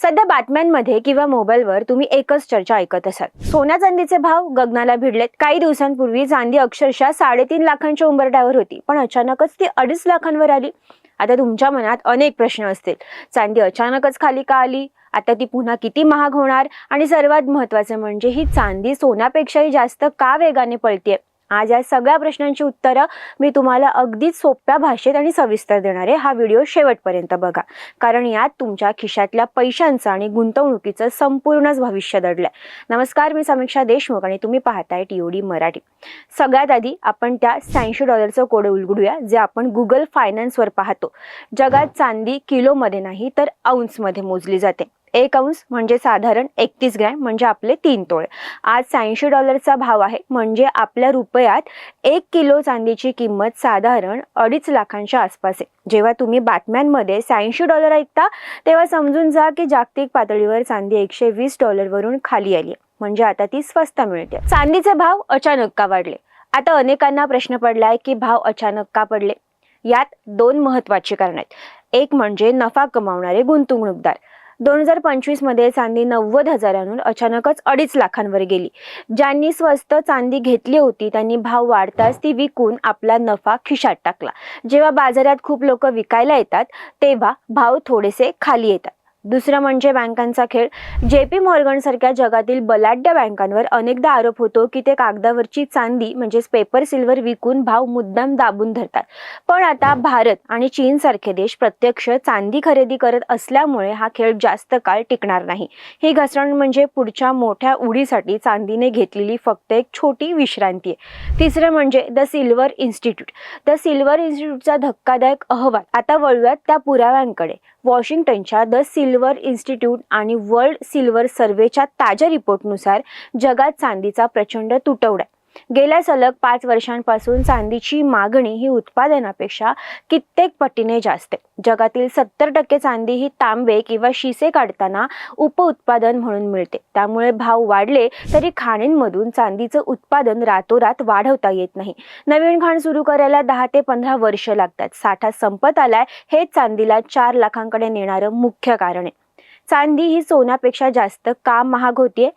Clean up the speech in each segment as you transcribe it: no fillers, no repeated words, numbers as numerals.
सध्या बातम्यांमध्ये किंवा मोबाईलवर तुम्ही एकच चर्चा ऐकत असाल. सोन्या चांदीचे भाव गगनाला भिडलेत. काही दिवसांपूर्वी चांदी अक्षरशः 3.5 लाखांच्या उंबरठ्यावर होती, पण अचानकच ती 2.5 लाखांवर आली. आता तुमच्या मनात अनेक प्रश्न असतील. चांदी अचानकच खाली का आली? आता ती पुन्हा किती महाग होणार? आणि सर्वात महत्त्वाचं म्हणजे ही चांदी सोन्यापेक्षाही जास्त का वेगाने पळतीये? आज या सगळ्या प्रश्नांची उत्तरं मी तुम्हाला अगदी सोप्या भाषेत आणि सविस्तर देणार आहे. हा व्हिडिओ शेवटपर्यंत बघा, कारण यात तुमच्या खिशातल्या पैशांचं आणि गुंतवणुकीचं संपूर्णच भविष्य दडलंय. नमस्कार, मी समीक्षा देशमुख आणि तुम्ही पाहताय TOD मराठी. सगळ्यात आधी आपण त्या $86चं कोड उलगडूया, जे आपण गुगल फायनान्सवर पाहतो. जगात चांदी किलोमध्ये नाही तर औंसमध्ये मोजली जाते. 1 औंस म्हणजे साधारण 31 ग्रॅम, म्हणजे आपले 3 तोळे. आज $86चा भाव आहे, म्हणजे आपल्या रुपयात 1 किलो चांदीची किंमत साधारण 2.5 लाखांच्या आसपास आहे. जेव्हा तुम्ही बातम्यांमध्ये $86 ऐकता, तेव्हा समजून जा की जागतिक पातळीवर चांदी $120 वरून खाली आली, म्हणजे आता ती स्वस्त मिळते. चांदीचे भाव अचानक का वाढले? आता अनेकांना प्रश्न पडलाय की भाव अचानक का पडले. यात 2 महत्त्वाची कारणं आहेत. एक म्हणजे नफा कमावणारे गुंतवणूकदार. 2025 मध्ये चांदी 90,000वरून अचानकच 2.5 लाखांवर गेली. ज्यांनी स्वस्त चांदी घेतली होती त्यांनी भाव वाढताच ती विकून आपला नफा खिशात टाकला. जेव्हा बाजारात खूप लोक विकायला येतात तेव्हा भाव थोडेसे खाली येतात. दुसरं म्हणजे बँकांचा खेळ. JP मॉर्गन सारख्या जगातील बलाढ्य बँकांवर अनेकदा आरोप होतो की ते कागदावरची चांदी म्हणजेच पेपर सिल्वर विकून भाव मुद्दाम दाबून धरतात. पण आता भारत आणि चीन सारखे देश प्रत्यक्ष चांदी खरेदी करत असल्यामुळे हा खेळ जास्त काळ टिकणार नाही. ही घसरण म्हणजे पुढच्या मोठ्या उडीसाठी चांदीने घेतलेली फक्त एक छोटी विश्रांती आहे. तिसरं म्हणजे the silver institute. The silver इन्स्टिट्यूटचा धक्कादायक अहवाल. आता वळूयात त्या पुराव्यांकडे. वॉशिंग्टनच्या द सिल्वर इन्स्टिट्यूट आणि वर्ल्ड सिल्वर सर्वेच्या ताज्या रिपोर्टनुसार जगात चांदीचा प्रचंड तुटवडा आहे. गेल्या सलग 5 वर्षांपासून चांदीची मागणी ही उत्पादनापेक्षा कित्येक पटीने जास्त आहे. जगातील 70% चांदी ही तांबे किंवा शिसे काढताना उपउत्पादन म्हणून मिळते. त्यामुळे भाव वाढले तरी खाणींमधून चांदीचं उत्पादन रातोरात वाढवता येत नाही. नवीन खाण सुरू करायला 10 ते 15 वर्ष लागतात. साठा संपत आलाय, हेच चांदीला 4 लाखांकडे नेणारं मुख्य कारण आहे. चांदी ही सोन्यापेक्षा जास्त का महाग होतीये?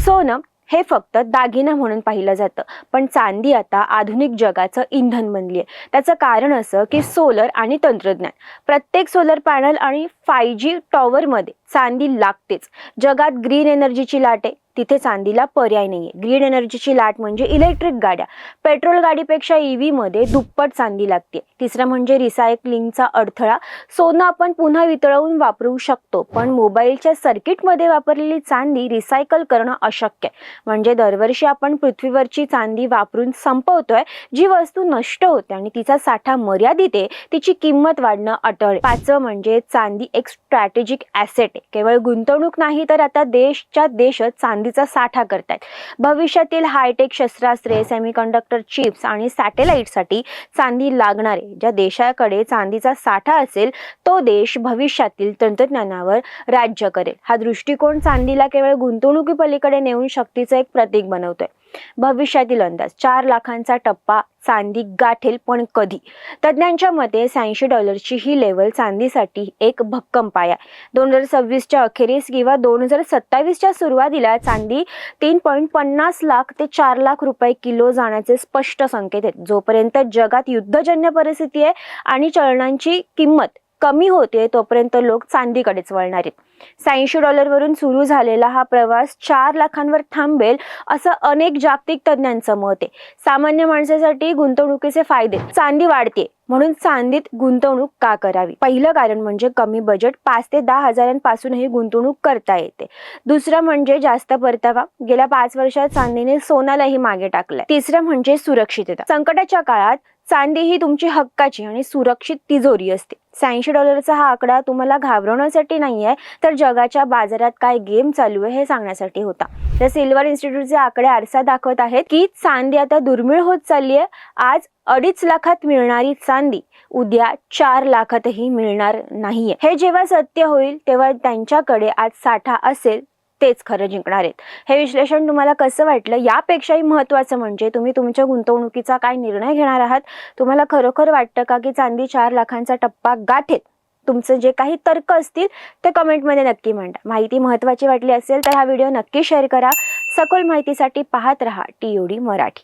सोनं हे फक्त दागिना म्हणून पाहिलं जातं, पण चांदी आता आधुनिक जगाचं इंधन बनली आहे. त्याचं कारण असं की सोलर आणि तंत्रज्ञान. प्रत्येक सोलर पॅनल आणि 5G टॉवरमध्ये चांदी लागतेच. जगात ग्रीन एनर्जीची लाट आहे, तिथे चांदीला पर्याय नाहीये. ग्रीन एनर्जीची लाट म्हणजे इलेक्ट्रिक गाड्या. पेट्रोल गाडीपेक्षा EV मध्ये दुप्पट चांदी लागते. तिसरं म्हणजे रिसायकलिंगचा अडथळा. सोनं आपण पुन्हा वितळवून वापरू शकतो, पण मोबाईलच्या सर्किटमध्ये वापरलेली चांदी रिसायकल करणं अशक्य आहे. म्हणजे दरवर्षी आपण पृथ्वीवरची चांदी वापरून संपवतोय. जी वस्तू नष्ट होते आणि तिचा साठा मर्यादित आहे, तिची किंमत वाढणं अटळ आहे. 5वं म्हणजे चांदी एक स्ट्रॅटेजिक ॲसेट आहे. केवळ गुंतवणूक नाही तर आता देशच्या देशच चांदीचा साठा करतायत. भविष्यातील हायटेक शस्त्रास्त्रे, सेमीकंडक्टर चिप्स आणि सॅटेलाइटसाठी चांदी लागणार आहे. ज्या देशाकडे चांदीचा साठा असेल तो देश भविष्यातील तंत्रज्ञानावर राज्य करेल. हा दृष्टिकोन चांदीला केवळ गुंतवणुकीपलीकडे नेऊन शक्तीचं एक प्रतीक बनवतोय. भविष्यातील अंदाज 4 लाखांचा टप्पा चांदी गाठेल, पण कधी? तज्ज्ञांच्या मते $86ची ही लेवल चांदीसाठी एक भक्कम पाया. 2026च्या अखेरीस किंवा 2027च्या सुरुवातीला चांदी 3.50 लाख ते 4 लाख रुपये किलो जाण्याचे स्पष्ट संकेत आहेत. जोपर्यंत जगात युद्धजन्य परिस्थिती आहे आणि चलनांची किंमत कमी होते तोपर्यंत लोक चांदीकडेच वळणार आहेत. $86 वरून सुरू झालेला हा प्रवास 4 लाखांवर थांबेल असं अनेक जागतिक तज्ज्ञांचं मत आहे. सामान्य माणसासाठी गुंतवणुकीचे फायदे. चांदी वाढते म्हणून चांदीत गुंतवणूक का करावी? पहिलं कारण म्हणजे कमी बजेट. 5 ते 10 हजारांपासूनही गुंतवणूक करता येते. दुसरं म्हणजे जास्त परतावा. गेल्या 5 वर्षात चांदीने सोन्यालाही मागे टाकलंय. तिसरं म्हणजे सुरक्षितता. संकटाच्या काळात चांदी ही तुमची हक्काची आणि सुरक्षित तिजोरी असते. $86चा हा आकडा तुम्हाला घाबरवण्यासाठी नाहीये, तर जगाच्या बाजारात काय गेम चालू आहे हे सांगण्यासाठी होता. द सिल्वर इन्स्टिट्यूटचे आकडे आरसा दाखवत आहेत की चांदी आता दुर्मिळ होत चालली आहे. आज 2.5 लाखात मिळणारी चांदी उद्या 4 लाखातही मिळणार नाहीये. हे जेव्हा सत्य होईल तेव्हा त्यांच्याकडे आज साठा असेल तेच खरं जिंकणार आहेत. हे विश्लेषण तुम्हाला कसं वाटलं? यापेक्षाही महत्त्वाचं म्हणजे तुम्ही तुमच्या गुंतवणुकीचा काय निर्णय घेणार आहात? तुम्हाला खरोखर वाटतं का की चांदी 4 लाखांचा टप्पा गाठेल? तुमचं जे काही तर्क असतील ते कमेंटमध्ये नक्की मांडा. माहिती महत्त्वाची वाटली असेल तर हा व्हिडिओ नक्की शेअर करा. सखोल माहितीसाठी पाहत रहा TOD मराठी.